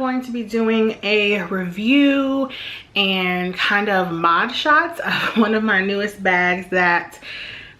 going to be doing a review and kind of mod shots of one of my newest bags that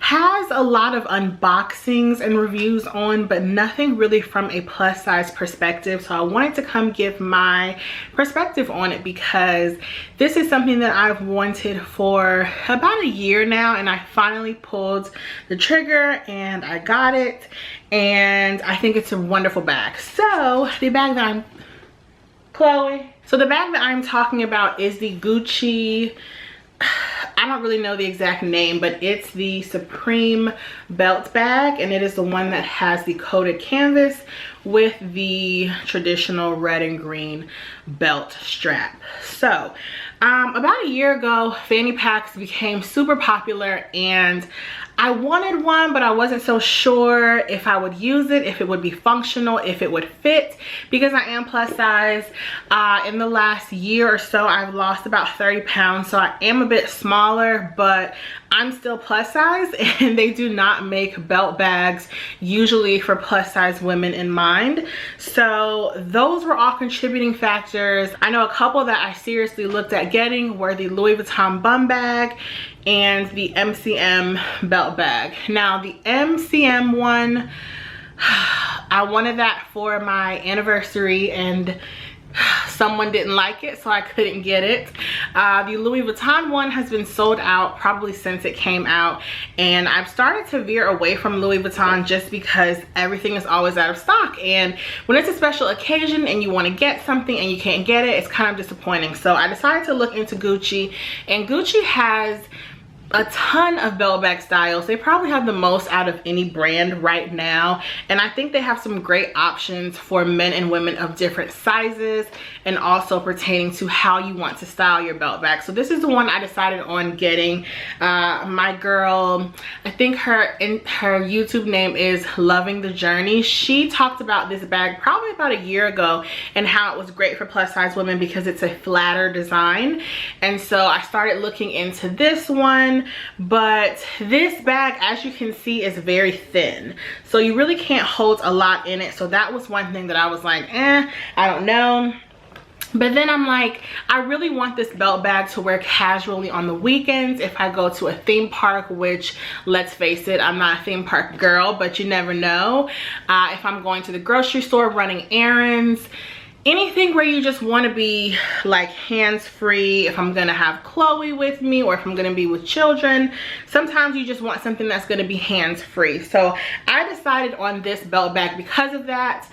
has a lot of unboxings and reviews on, but nothing really from a plus size perspective. So I wanted to come give my perspective on it because this is something that I've wanted for about a year now, and I finally pulled the trigger and I got it, and I think it's a wonderful bag. So the bag that I'm the bag that I'm talking about is the Gucci, I don't really know the exact name, but it's the Supreme belt bag, and it is the one that has the coated canvas with the traditional red and green belt strap. So about a year ago, fanny packs became super popular, and I wanted one, but I wasn't so sure if I would use it, if it would be functional, if it would fit, because I am plus size. In the last year or so, I've lost about 30 pounds, so I am a bit smaller, but I'm still plus size, and they do not make belt bags usually for plus size women in mind. So those were all contributing factors. I know a couple that I seriously looked at getting were the Louis Vuitton bum bag and the MCM belt bag. Now the MCM one, I wanted that for my anniversary, and someone didn't like it, so I couldn't get it. The Louis Vuitton one has been sold out probably since it came out, and I've started to veer away from Louis Vuitton just because everything is always out of stock, and when it's a special occasion and you want to get something and you can't get it, it's kind of disappointing. So I decided to look into Gucci, and Gucci has a ton of belt bag styles. They probably have the most out of any brand right now, and I think they have some great options for men and women of different sizes, and also pertaining to how you want to style your belt bag. So this is the one I decided on getting. My girl, I think her YouTube name is Loving the Journey. She talked about this bag probably about a year ago and how it was great for plus size women because it's a flatter design, and so I started looking into this one. But this bag, as you can see, is very thin, so you really can't hold a lot in it. So that was one thing that I was like, I don't know. But then I'm like, I really want this belt bag to wear casually on the weekends if I go to a theme park, which, let's face it, I'm not a theme park girl, but you never know. If I'm going to the grocery store, running errands, anything where you just want to be like hands-free. If I'm gonna have Chloe with me, or if I'm gonna be with children, sometimes you just want something that's gonna be hands-free. So I decided on this belt bag because of that.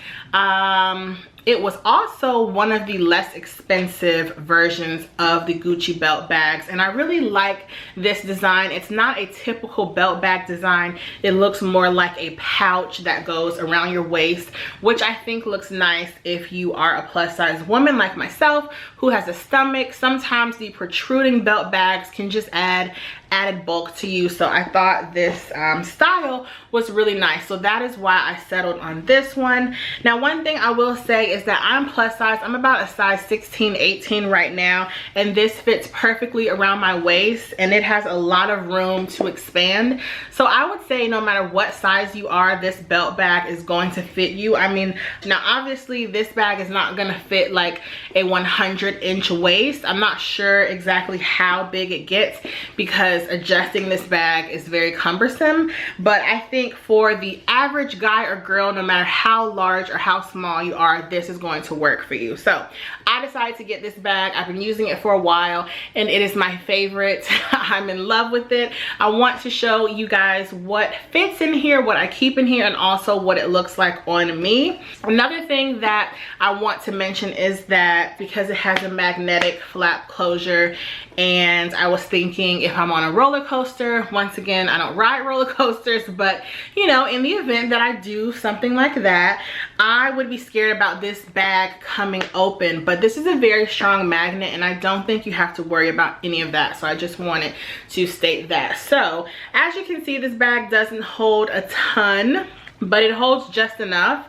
It was also one of the less expensive versions of the Gucci belt bags, and I really like this design. It's not a typical belt bag design. It looks more like a pouch that goes around your waist, which I think looks nice if you are a plus size woman like myself who has a stomach. Sometimes the protruding belt bags can just add added bulk to you, so I thought this style was really nice. So that is why I settled on this one. Now, one thing I will say is that I'm plus size. I'm about a size 16, 18 right now, and this fits perfectly around my waist, and it has a lot of room to expand. So I would say no matter what size you are, this belt bag is going to fit you. I mean, now obviously this bag is not gonna fit like a 100-inch waist. I'm not sure exactly how big it gets because adjusting this bag is very cumbersome, but I think for the average guy or girl, no matter how large or how small you are, this is going to work for you. So I decided to get this bag. I've been using it for a while, and it is my favorite. I'm in love with it. I want to show you guys what fits in here, what I keep in here, and also what it looks like on me. Another thing that I want to mention is that because it has a magnetic flap closure, and I was thinking if I'm on a roller coaster, once again, I don't ride roller coasters, but you know, in the event that I do something like that, I would be scared about this bag coming open. But this is a very strong magnet, and I don't think you have to worry about any of that. So I just wanted to state that. So as you can see, this bag doesn't hold a ton, but it holds just enough.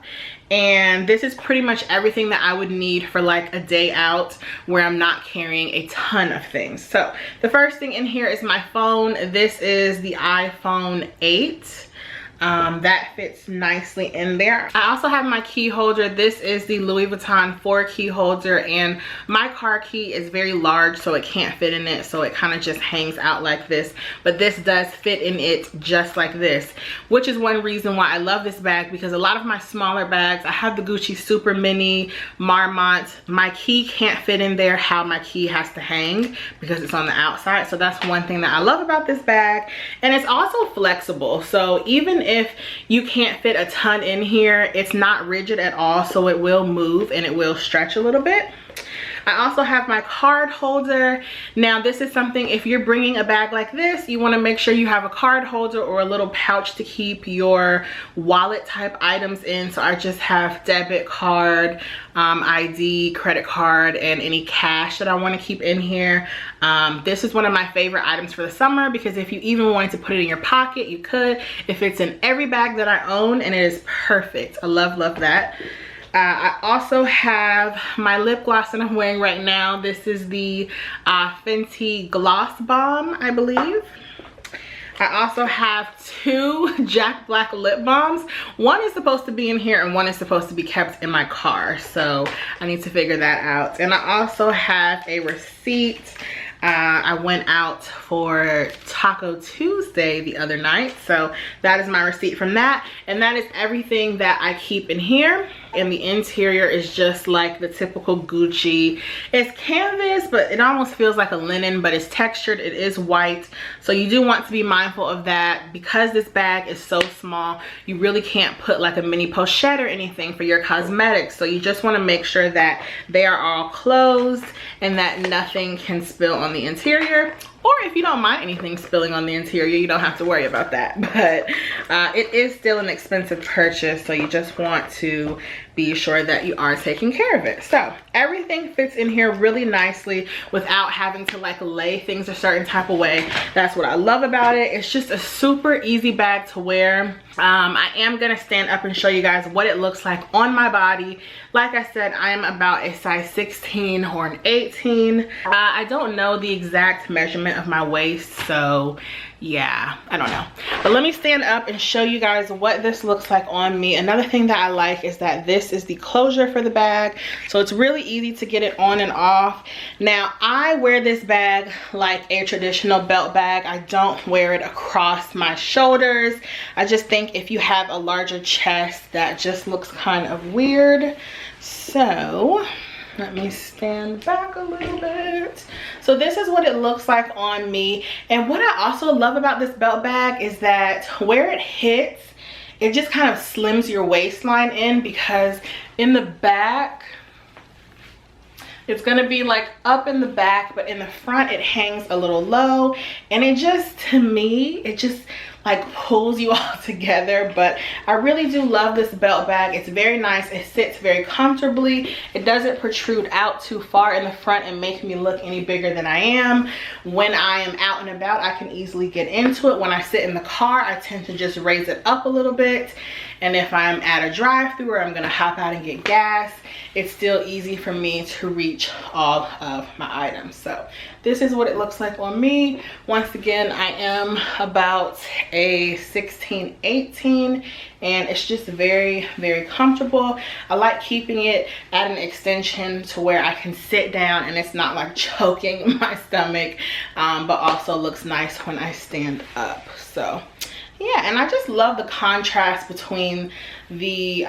And this is pretty much everything that I would need for like a day out where I'm not carrying a ton of things. So the first thing in here is my phone. This is the iPhone 8. That fits nicely in there. I also have my key holder. This is the Louis Vuitton 4 key holder, and my car key is very large, so it can't fit in it, so it kind of just hangs out like this. But this does fit in it just like this, which is one reason why I love this bag, because a lot of my smaller bags, I have the Gucci Super Mini, Marmont, my key can't fit in there how my key has to hang because it's on the outside. So that's one thing that I love about this bag. And it's also flexible, so even if you can't fit a ton in here, it's not rigid at all, so it will move and it will stretch a little bit. I also have my card holder. Now this is something, if you're bringing a bag like this, you want to make sure you have a card holder or a little pouch to keep your wallet type items in. So I just have debit card, ID, credit card, and any cash that I want to keep in here. This is one of my favorite items for the summer, because if you even wanted to put it in your pocket, you could. It fits in every bag that I own and it is perfect. I love that. I also have my lip gloss that I'm wearing right now. This is the Fenty Gloss Bomb, I believe. I also have 2 Jack Black lip balms. One is supposed to be in here and one is supposed to be kept in my car, so I need to figure that out. And I also have a receipt. I went out for Taco Tuesday the other night, so that is my receipt from that. And that is everything that I keep in here. And the interior is just like the typical Gucci. It's canvas, but it almost feels like a linen, but it's textured. It is white, so you do want to be mindful of that. Because this bag is so small, you really can't put like a mini pochette or anything for your cosmetics, so you just want to make sure that they are all closed and that nothing can spill on the interior. Or if you don't mind anything spilling on the interior, you don't have to worry about that. But it is still an expensive purchase, so you just want to be sure that you are taking care of it. So everything fits in here really nicely without having to like lay things a certain type of way. That's what I love about it. It's just a super easy bag to wear. I am gonna stand up and show you guys what it looks like on my body. Like I said, I am about a size 16 or an 18. I don't know the exact measurement of my waist, so yeah, I don't know. But let me stand up and show you guys what this looks like on me. Another thing that I like is that this is the closure for the bag, so it's really easy to get it on and off. Now I wear this bag like a traditional belt bag. I don't wear it across my shoulders. I just think if you have a larger chest, that just looks kind of weird. So let me stand back a little bit. So this is what it looks like on me. And what I also love about this belt bag is that where it hits, it just kind of slims your waistline in, because in the back, it's gonna be like up in the back, but in the front it hangs a little low. And it just, to me, it just like pulls you all together. But I really do love this belt bag. It's very nice. It sits very comfortably. It doesn't protrude out too far in the front and make me look any bigger than I am. When I am out and about, I can easily get into it. When I sit in the car, I tend to just raise it up a little bit. And if I'm at a drive-through or I'm gonna hop out and get gas, it's still easy for me to reach all of my items. So this is what it looks like on me. Once again, I am about a 16, 18, and it's just very, very comfortable. I like keeping it at an extension to where I can sit down and it's not like choking my stomach, but also looks nice when I stand up. So yeah, and I just love the contrast between the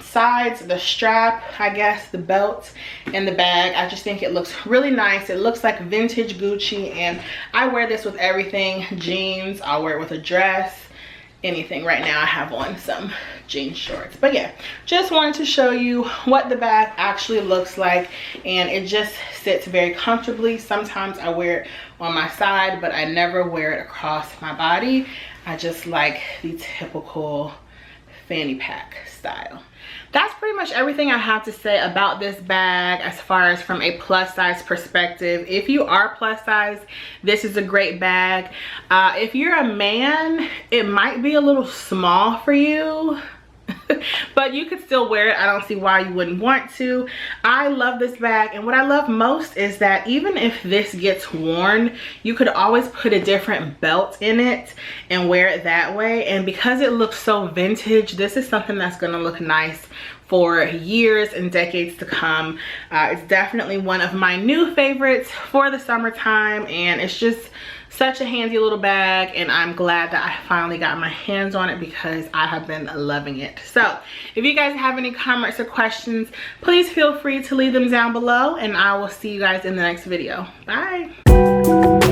sides, the strap, I guess, the belt, and the bag. I just think it looks really nice. It looks like vintage Gucci, and I wear this with everything. Jeans, I'll wear it with a dress, anything. Right now I have on some jean shorts. But yeah, just wanted to show you what the bag actually looks like, and it just sits very comfortably. Sometimes I wear it on my side, but I never wear it across my body. I just like the typical fanny pack style. That's pretty much everything I have to say about this bag as far as from a plus size perspective. If you are plus size, this is a great bag. If you're a man, it might be a little small for you. but you could still wear it. I don't see why you wouldn't want to. I love this bag, and what I love most is that even if this gets worn, you could always put a different belt in it and wear it that way. And because it looks so vintage, this is something that's going to look nice for years and decades to come. It's definitely one of my new favorites for the summertime, and it's just such a handy little bag, and I'm glad that I finally got my hands on it because I have been loving it. So if you guys have any comments or questions, please feel free to leave them down below, and I will see you guys in the next video. Bye.